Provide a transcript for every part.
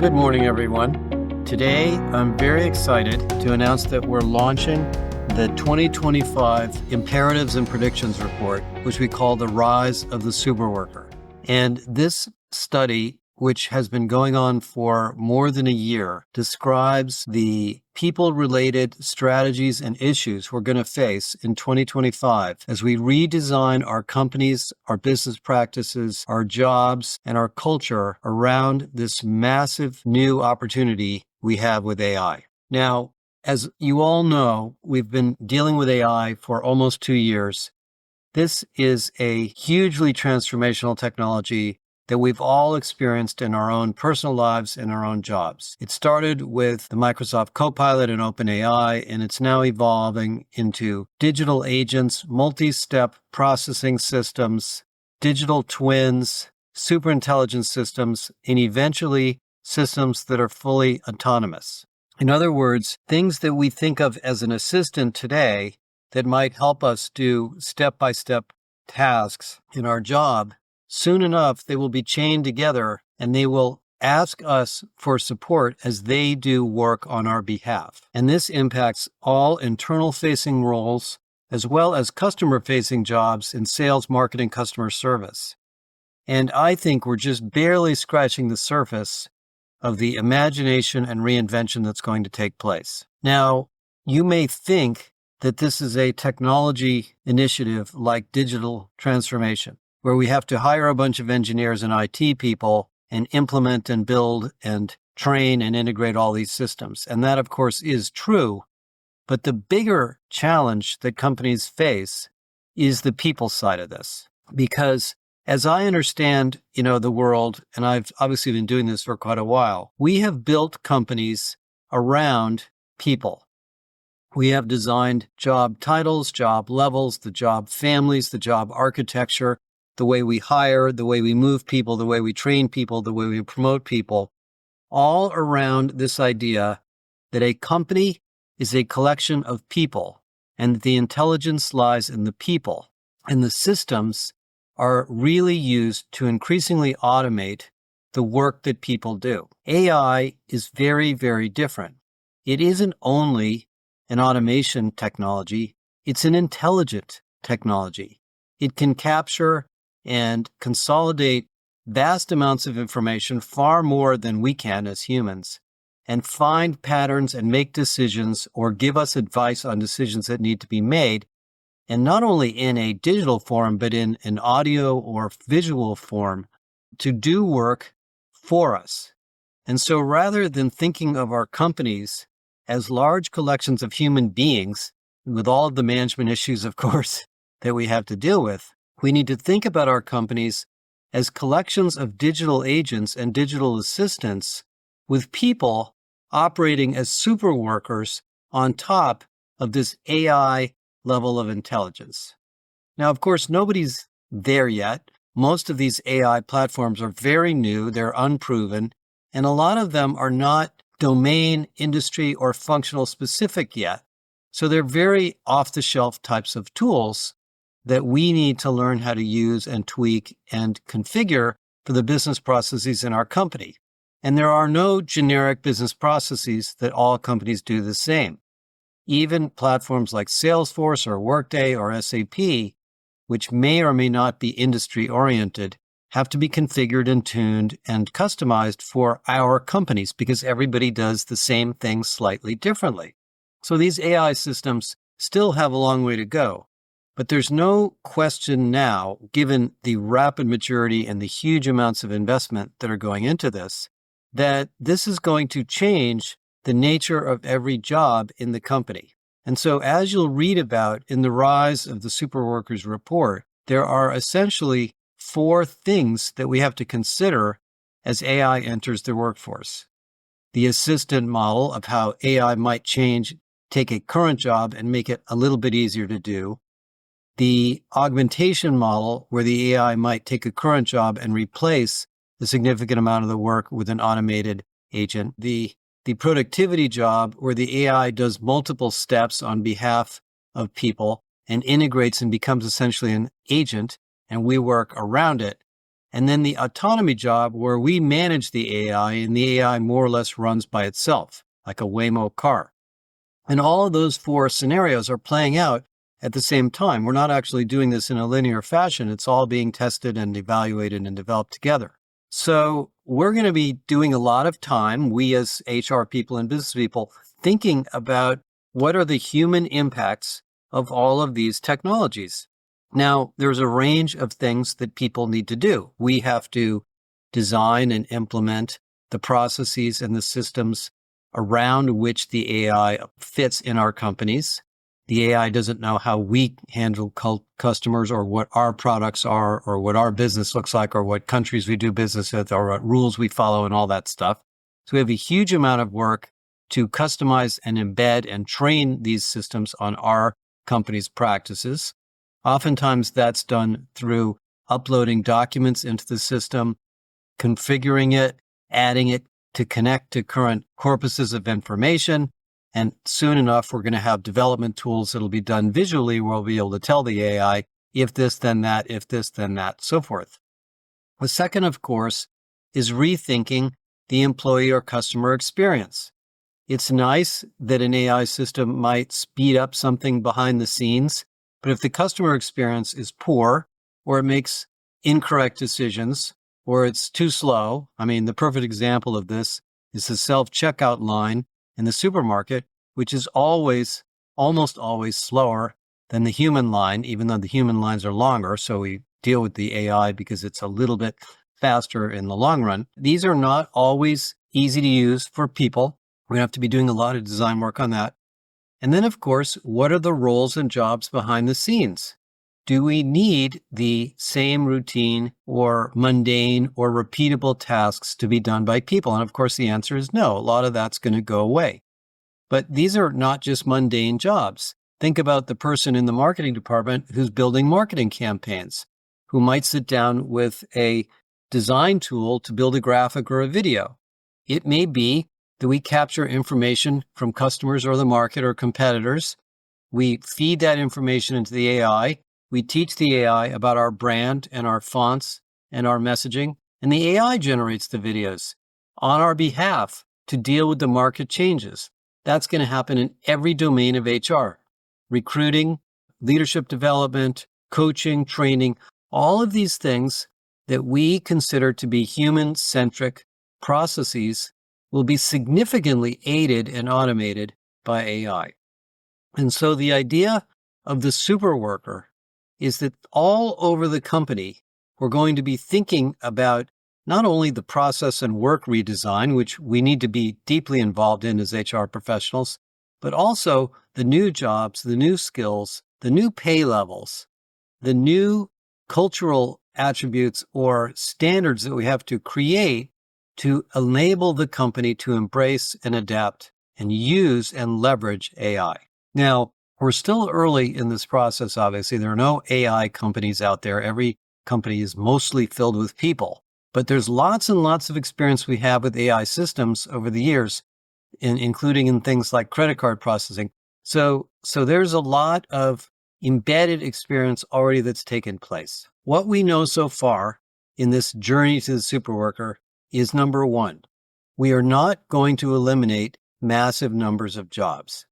Good morning, everyone. Today, I'm very excited to announce that we're launching the 2025 Imperatives and Predictions Report, which we call the Rise of the Superworker. And this study, which has been going on for more than a year, describes the people-related strategies and issues we're going to face in 2025 as we redesign our companies, our business practices, our jobs, and our culture around this massive new opportunity we have with AI. Now, as you all know, we've been dealing with AI for almost 2 years. This is a hugely transformational technology that we've all experienced in our own personal lives and our own jobs. It started with the Microsoft Copilot and OpenAI, and it's now evolving into digital agents, multi-step processing systems, digital twins, superintelligence systems, and eventually systems that are fully autonomous. In other words, things that we think of as an assistant today that might help us do step-by-step tasks in our job, soon enough, they will be chained together and they will ask us for support as they do work on our behalf. And this impacts all internal-facing roles as well as customer-facing jobs in sales, marketing, customer service. And I think we're just barely scratching the surface of the imagination and reinvention that's going to take place. Now, you may think that this is a technology initiative like digital transformation, where we have to hire a bunch of engineers and IT people and implement and build and train and integrate all these systems. And that, of course, is true. But the bigger challenge that companies face is the people side of this. Because as I understand, the world, and I've obviously been doing this for quite a while, we have built companies around people. We have designed job titles, job levels, the job families, the job architecture, the way we hire, the way we move people, the way we train people, the way we promote people, all around this idea that a company is a collection of people and that the intelligence lies in the people. And the systems are really used to increasingly automate the work that people do. AI is very, very different. It isn't only an automation technology, it's an intelligent technology. It can capture and consolidate vast amounts of information, far more than we can as humans, and find patterns and make decisions or give us advice on decisions that need to be made, and not only in a digital form, but in an audio or visual form to do work for us. And so rather than thinking of our companies as large collections of human beings, with all of the management issues, of course, that we have to deal with, we need to think about our companies as collections of digital agents and digital assistants with people operating as superworkers on top of this AI level of intelligence. Now, of course, nobody's there yet. Most of these AI platforms are very new, they're unproven, and a lot of them are not domain, industry, or functional specific yet. So they're very off-the-shelf types of tools that we need to learn how to use and tweak and configure for the business processes in our company. And there are no generic business processes that all companies do the same. Even platforms like Salesforce or Workday or SAP, which may or may not be industry-oriented, have to be configured and tuned and customized for our companies because everybody does the same thing slightly differently. So these AI systems still have a long way to go. But there's no question now, given the rapid maturity and the huge amounts of investment that are going into this, that this is going to change the nature of every job in the company. And so as you'll read about in the Rise of the Superworkers report, there are essentially 4 things that we have to consider as AI enters the workforce. The assistant model of how AI might take a current job and make it a little bit easier to do. The augmentation model, where the AI might take a current job and replace a significant amount of the work with an automated agent. The productivity job, where the AI does multiple steps on behalf of people and integrates and becomes essentially an agent, and we work around it. And then the autonomy job where we manage the AI and the AI more or less runs by itself, like a Waymo car. And all of those four scenarios are playing out at the same time. We're not actually doing this in a linear fashion. It's all being tested and evaluated and developed together. So we're going to be doing a lot of time, we as HR people and business people, thinking about what are the human impacts of all of these technologies. Now, there's a range of things that people need to do. We have to design and implement the processes and the systems around which the AI fits in our companies. The AI doesn't know how we handle customers or what our products are or what our business looks like or what countries we do business with or what rules we follow and all that stuff. So we have a huge amount of work to customize and embed and train these systems on our company's practices. Oftentimes that's done through uploading documents into the system, configuring it, adding it to connect to current corpuses of information. And soon enough, we're going to have development tools that'll be done visually where we'll be able to tell the AI, if this, then that, if this, then that, so forth. The second, of course, is rethinking the employee or customer experience. It's nice that an AI system might speed up something behind the scenes, but if the customer experience is poor or it makes incorrect decisions or it's too slow, I mean, the perfect example of this is the self-checkout line in the supermarket, which is almost always slower than the human line, even though the human lines are longer. So we deal with the AI because it's a little bit faster in the long run. These are not always easy to use for people. We're going to have to be doing a lot of design work on that. And then, of course, what are the roles and jobs behind the scenes? Do we need the same routine or mundane or repeatable tasks to be done by people? And of course, the answer is no. A lot of that's going to go away. But these are not just mundane jobs. Think about the person in the marketing department who's building marketing campaigns, who might sit down with a design tool to build a graphic or a video. It may be that we capture information from customers or the market or competitors. We feed that information into the AI. We teach the AI about our brand and our fonts and our messaging, and the AI generates the videos on our behalf to deal with the market changes. That's going to happen in every domain of HR: recruiting, leadership development, coaching, training, all of these things that we consider to be human-centric processes will be significantly aided and automated by AI. And so the idea of the superworker is that all over the company, we're going to be thinking about not only the process and work redesign, which we need to be deeply involved in as HR professionals, but also the new jobs, the new skills, the new pay levels, the new cultural attributes or standards that we have to create to enable the company to embrace and adapt and use and leverage AI. Now, we're still early in this process, obviously. There are no AI companies out there. Every company is mostly filled with people. But there's lots and lots of experience we have with AI systems over the years, including in things like credit card processing. So there's a lot of embedded experience already that's taken place. What we know so far in this journey to the superworker is, number one, we are not going to eliminate massive numbers of jobs.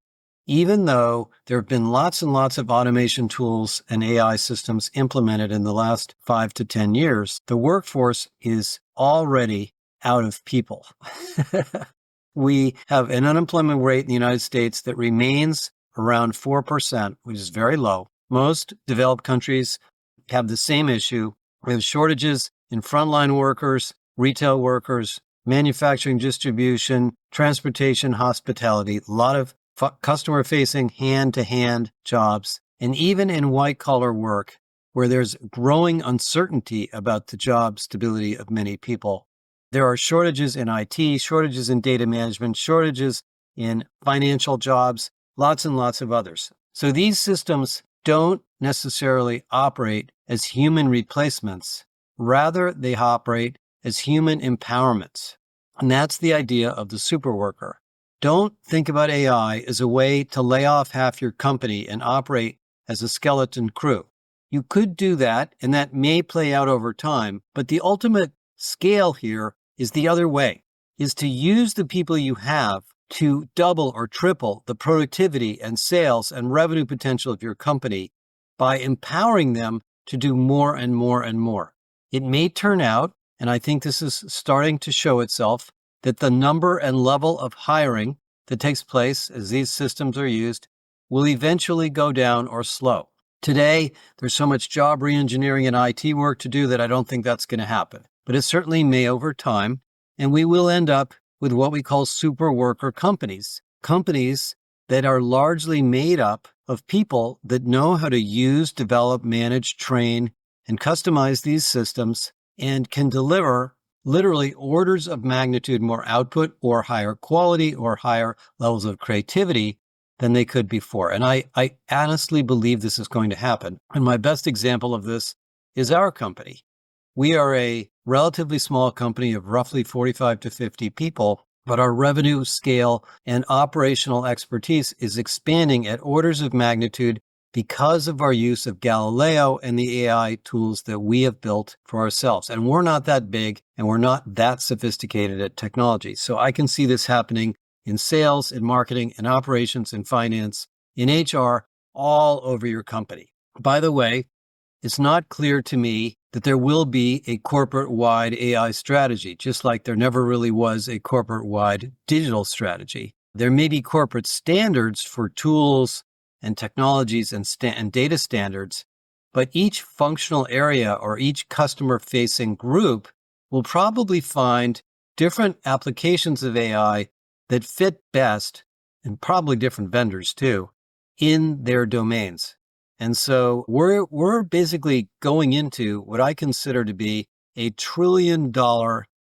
Even though there have been lots and lots of automation tools and AI systems implemented in the last 5 to 10 years, the workforce is already out of people. We have an unemployment rate in the United States that remains around 4%, which is very low. Most developed countries have the same issue. We have shortages in frontline workers, retail workers, manufacturing, distribution, transportation, hospitality, a lot of customer-facing hand-to-hand jobs, and even in white-collar work, where there's growing uncertainty about the job stability of many people. There are shortages in IT, shortages in data management, shortages in financial jobs, lots and lots of others. So these systems don't necessarily operate as human replacements. Rather, they operate as human empowerments. And that's the idea of the superworker. Don't think about AI as a way to lay off half your company and operate as a skeleton crew. You could do that, and that may play out over time, but the ultimate scale here is the other way, is to use the people you have to double or triple the productivity and sales and revenue potential of your company by empowering them to do more and more and more. It may turn out, and I think this is starting to show itself, that the number and level of hiring that takes place as these systems are used will eventually go down or slow. Today, there's so much job re-engineering and IT work to do that I don't think that's going to happen. But it certainly may over time, and we will end up with what we call superworker companies, companies that are largely made up of people that know how to use, develop, manage, train, and customize these systems and can deliver literally orders of magnitude more output or higher quality or higher levels of creativity than they could before. And I honestly believe this is going to happen. And my best example of this is our company. We are a relatively small company of roughly 45 to 50 people, but our revenue scale and operational expertise is expanding at orders of magnitude because of our use of Galileo and the AI tools that we have built for ourselves. And we're not that big and we're not that sophisticated at technology. So I can see this happening in sales, in marketing, in operations, in finance, in HR, all over your company. By the way, it's not clear to me that there will be a corporate-wide AI strategy, just like there never really was a corporate-wide digital strategy. There may be corporate standards for tools and technologies and data standards, but each functional area or each customer-facing group will probably find different applications of AI that fit best, and probably different vendors too, in their domains. And so we're basically going into what I consider to be $1 trillion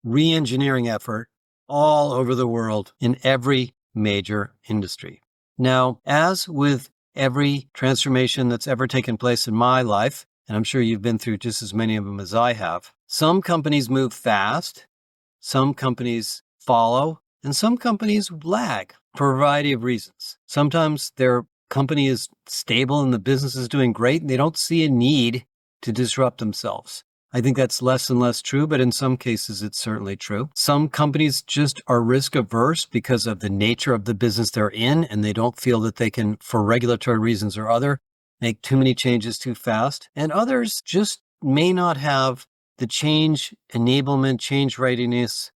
re-engineering effort all over the world in every major industry. Now, as with every transformation that's ever taken place in my life, and I'm sure you've been through just as many of them as I have, some companies move fast, some companies follow, and some companies lag for a variety of reasons. Sometimes their company is stable and the business is doing great and they don't see a need to disrupt themselves. I think that's less and less true, but in some cases it's certainly true. Some companies just are risk averse because of the nature of the business they're in and they don't feel that they can, for regulatory reasons or other, make too many changes too fast. And others just may not have the change enablement, change readiness,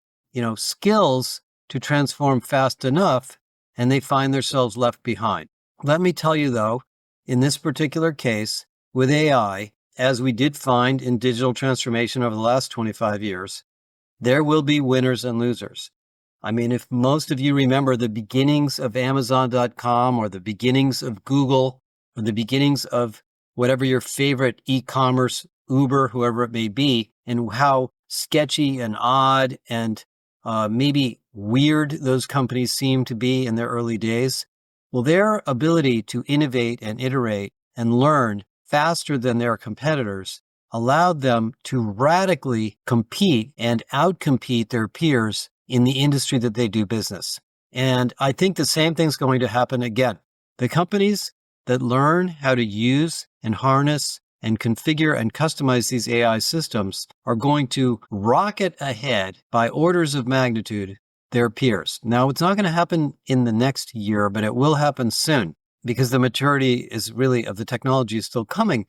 skills to transform fast enough, and they find themselves left behind. Let me tell you though, in this particular case, with AI, as we did find in digital transformation over the last 25 years, there will be winners and losers. I mean, if most of you remember the beginnings of Amazon.com or the beginnings of Google or the beginnings of whatever your favorite e-commerce, Uber, whoever it may be, and how sketchy and odd and maybe weird those companies seem to be in their early days, well, their ability to innovate and iterate and learn faster than their competitors allowed them to radically compete and outcompete their peers in the industry that they do business. And I think the same thing's going to happen again. The companies that learn how to use and harness and configure and customize these AI systems are going to rocket ahead by orders of magnitude their peers. Now, it's not going to happen in the next year, but it will happen soon because the maturity is really of the technology is still coming.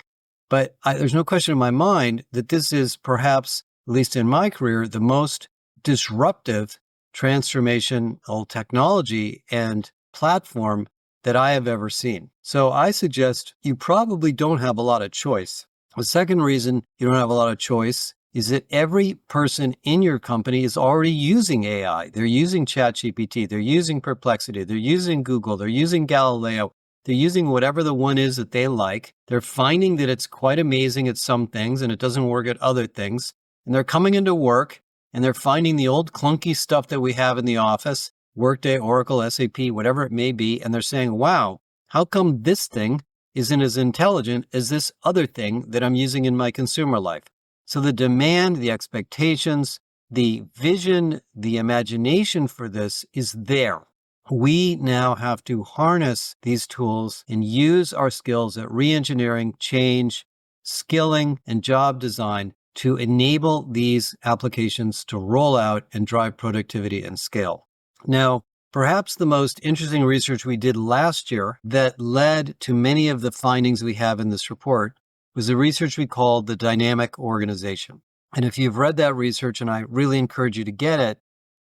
But there's no question in my mind that this is perhaps, at least in my career, the most disruptive transformational technology and platform that I have ever seen. So I suggest you probably don't have a lot of choice. The second reason you don't have a lot of choice is that every person in your company is already using AI. They're using ChatGPT, they're using Perplexity, they're using Google, they're using Galileo, they're using whatever the one is that they like. They're finding that it's quite amazing at some things and it doesn't work at other things. And they're coming into work and they're finding the old clunky stuff that we have in the office, Workday, Oracle, SAP, whatever it may be, and they're saying, wow, how come this thing isn't as intelligent as this other thing that I'm using in my consumer life? So the demand, the expectations, the vision, the imagination for this is there. We now have to harness these tools and use our skills at re-engineering, change, skilling, and job design to enable these applications to roll out and drive productivity and scale. Now, perhaps the most interesting research we did last year that led to many of the findings we have in this report was the research we called the dynamic organization. And if you've read that research, and I really encourage you to get it,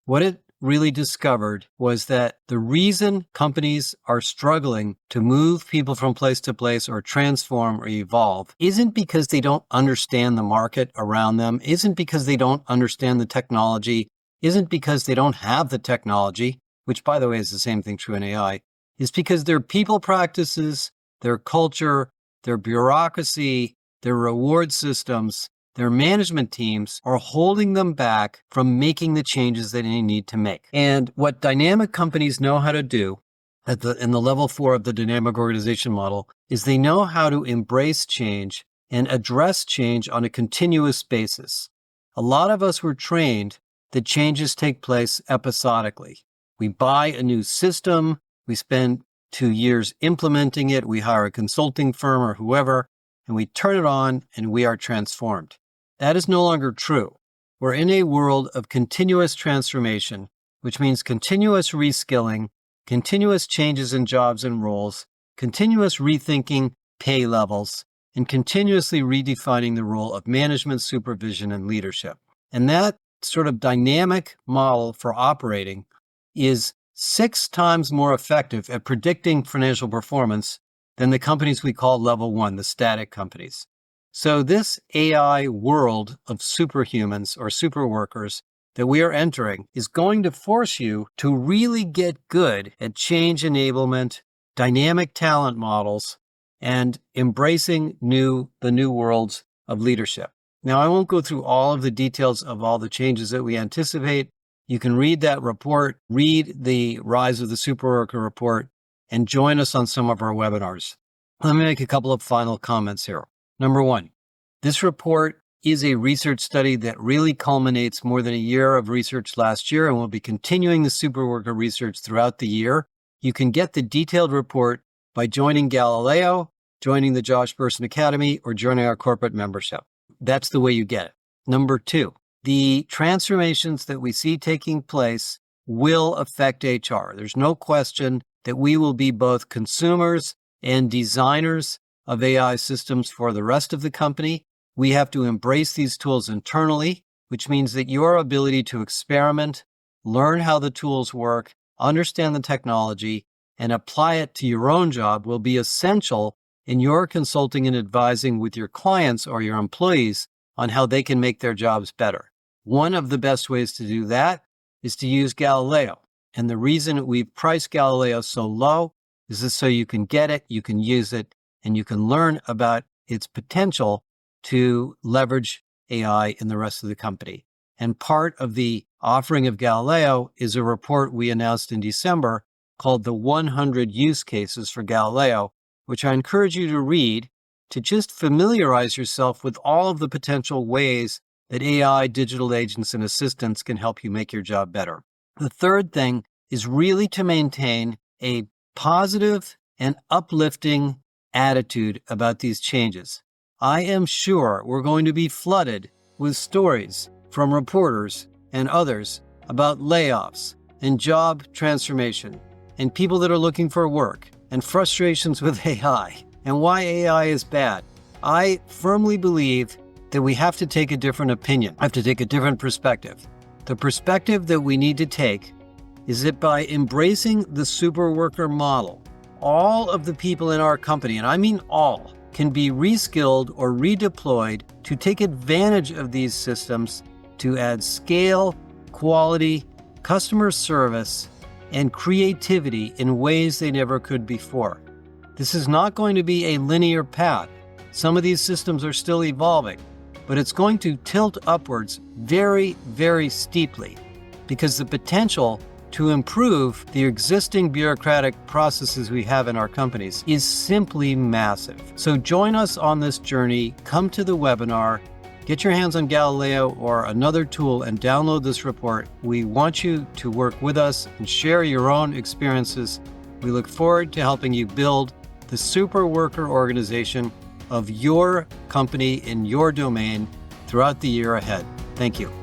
what it really discovered was that the reason companies are struggling to move people from place to place or transform or evolve isn't because they don't understand the market around them, isn't because they don't understand the technology, isn't because they don't have the technology, which by the way is the same thing true in AI, is because their people practices, their culture, their bureaucracy, their reward systems, their management teams are holding them back from making the changes that they need to make. And what dynamic companies know how to do in the level 4 of the dynamic organization model is they know how to embrace change and address change on a continuous basis. A lot of us were trained that changes take place episodically. We buy a new system, we spend 2 years implementing it, we hire a consulting firm or whoever, and we turn it on and we are transformed. That is no longer true. We're in a world of continuous transformation, which means continuous reskilling, continuous changes in jobs and roles, continuous rethinking pay levels, and continuously redefining the role of management, supervision, and leadership. And that sort of dynamic model for operating is 6 times more effective at predicting financial performance than the companies we call level 1, the static companies. So this AI world of superhumans or superworkers that we are entering is going to force you to really get good at change enablement, dynamic talent models, and embracing the new worlds of leadership. Now, I won't go through all of the details of all the changes that we anticipate. You can read that report, read the Rise of the Superworker report, and join us on some of our webinars. Let me make a couple of final comments here. Number 1, this report is a research study that really culminates more than a year of research last year, and we'll be continuing the Superworker research throughout the year. You can get the detailed report by joining Galileo, joining the Josh Bersin Academy, or joining our corporate membership. That's the way you get it. Number 2, the transformations that we see taking place will affect HR. There's no question that we will be both consumers and designers of AI systems for the rest of the company. We have to embrace these tools internally, which means that your ability to experiment, learn how the tools work, understand the technology, and apply it to your own job will be essential in your consulting and advising with your clients or your employees on how they can make their jobs better. One of the best ways to do that is to use Galileo. And the reason we've priced Galileo so low is this so you can get it, you can use it, and you can learn about its potential to leverage AI in the rest of the company. And part of the offering of Galileo is a report we announced in December called the 100 Use Cases for Galileo, which I encourage you to read to just familiarize yourself with all of the potential ways that AI, digital agents, and assistants can help you make your job better. The third thing is really to maintain a positive and uplifting attitude about these changes. I am sure we're going to be flooded with stories from reporters and others about layoffs and job transformation and people that are looking for work and frustrations with AI and why AI is bad. I firmly believe that we have to take a different opinion, have to take a different perspective. The perspective that we need to take is that by embracing the superworker model, all of the people in our company, and I mean all, can be reskilled or redeployed to take advantage of these systems to add scale, quality, customer service, and creativity in ways they never could before. This is not going to be a linear path. Some of these systems are still evolving, but it's going to tilt upwards very, very steeply because the potential to improve the existing bureaucratic processes we have in our companies is simply massive. So join us on this journey. Come to the webinar, get your hands on Galileo or another tool and download this report. We want you to work with us and share your own experiences. We look forward to helping you build the Superworker organization of your company in your domain throughout the year ahead. Thank you.